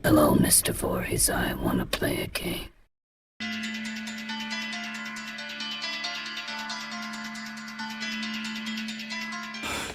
Hello, Mr. Voorhees. I want to play a game.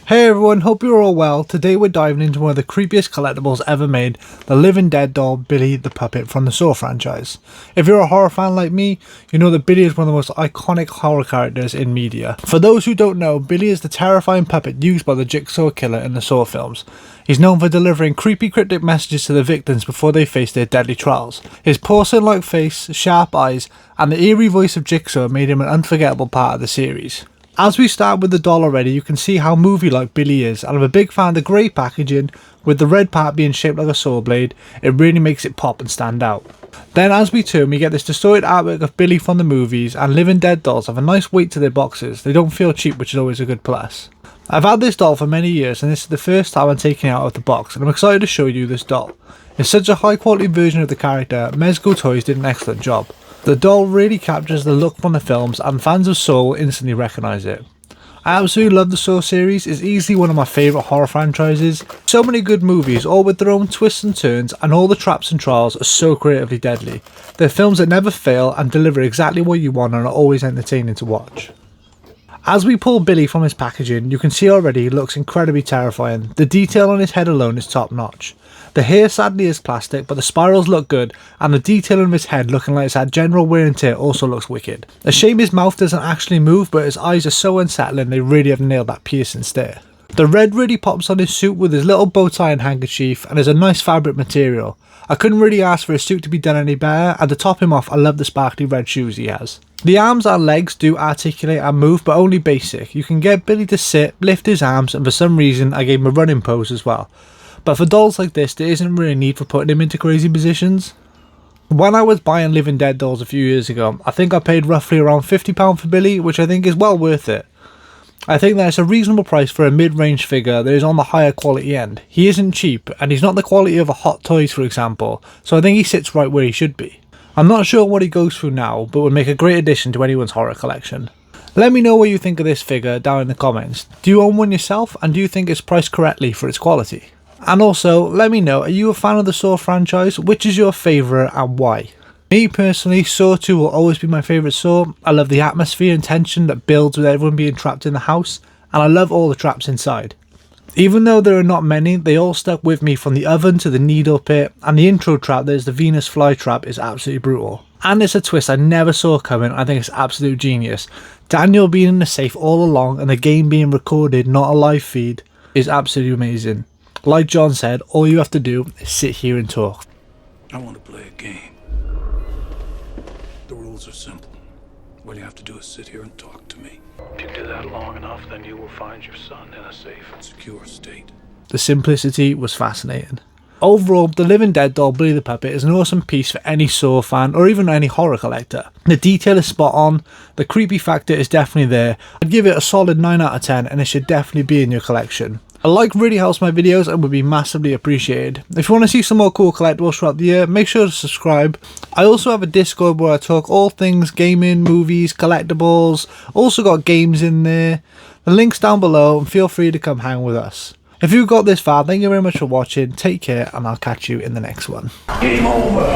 Hey everyone, hope you're all well. Today we're diving into one of the creepiest collectibles ever made, the living dead doll Billy the Puppet from the Saw franchise. If you're a horror fan like me, you know that Billy is one of the most iconic horror characters in media. For those who don't know, Billy is the terrifying puppet used by the Jigsaw killer in the Saw films. He's known for delivering creepy cryptic messages to the victims before they face their deadly trials. His porcelain-like face, sharp eyes, and the eerie voice of Jigsaw made him an unforgettable part of the series. As we start with the doll already, you can see how movie-like Billy is, and I'm a big fan of the grey packaging, with the red part being shaped like a saw blade. It really makes it pop and stand out. Then as we turn, we get this distorted artwork of Billy from the movies, and living dead dolls have a nice weight to their boxes. They don't feel cheap, which is always a good plus. I've had this doll for many years, and this is the first time I'm taking it out of the box, and I'm excited to show you this doll. It's such a high quality version of the character. Mezco Toys did an excellent job. The doll really captures the look from the films, and fans of Saw will instantly recognise it. I absolutely love the Saw series. It's easily one of my favourite horror franchises. So many good movies, all with their own twists and turns, and all the traps and trials are so creatively deadly. They're films that never fail and deliver exactly what you want and are always entertaining to watch. As we pull Billy from his packaging, you can see already he looks incredibly terrifying. The detail on his head alone is top notch. The hair sadly is plastic, but the spirals look good, and the detail of his head looking like it's had general wear and tear also looks wicked. A shame his mouth doesn't actually move, but his eyes are so unsettling they really have nailed that piercing stare. The red really pops on his suit with his little bow tie and handkerchief, and is a nice fabric material. I couldn't really ask for his suit to be done any better, and to top him off I love the sparkly red shoes he has. The arms and legs do articulate and move, but only basic. You can get Billy to sit, lift his arms, and for some reason I gave him a running pose as well. But for dolls like this, there isn't really a need for putting him into crazy positions. When I was buying living dead dolls a few years ago, I think I paid roughly around £50 for Billy, which I think is well worth it. I think that's a reasonable price for a mid-range figure that is on the higher quality end. He isn't cheap, and he's not the quality of a Hot Toys for example, so I think he sits right where he should be. I'm not sure what he goes through now, but would make a great addition to anyone's horror collection. Let me know what you think of this figure down in the comments. Do you own one yourself, and do you think it's priced correctly for its quality? And also, let me know, are you a fan of the Saw franchise? Which is your favourite and why? Me personally, Saw 2 will always be my favourite Saw. I love the atmosphere and tension that builds with everyone being trapped in the house, and I love all the traps inside. Even though there are not many, they all stuck with me from the oven to the needle pit, and the intro trap that is the Venus flytrap is absolutely brutal. And it's a twist I never saw coming. I think it's absolute genius. Daniel being in the safe all along and the game being recorded, not a live feed, is absolutely amazing. Like John said, all you have to do is sit here and talk. I want to play a game. The rules are simple. All you have to do is sit here and talk to me. If you do that long enough, then you will find your son in a safe and secure state. The simplicity was fascinating. Overall, the living dead doll Billy the Puppet is an awesome piece for any Saw fan or even any horror collector. The detail is spot on, the creepy factor is definitely there. I'd give it a solid 9 out of 10 and it should definitely be in your collection. A like really helps my videos and would be massively appreciated. If you want to see some more cool collectibles throughout the year, make sure to subscribe. I also have a Discord where I talk all things gaming, movies, collectibles, also got games in there. The link's down below and feel free to come hang with us. If you got this far, thank you very much for watching, take care and I'll catch you in the next one. Game over!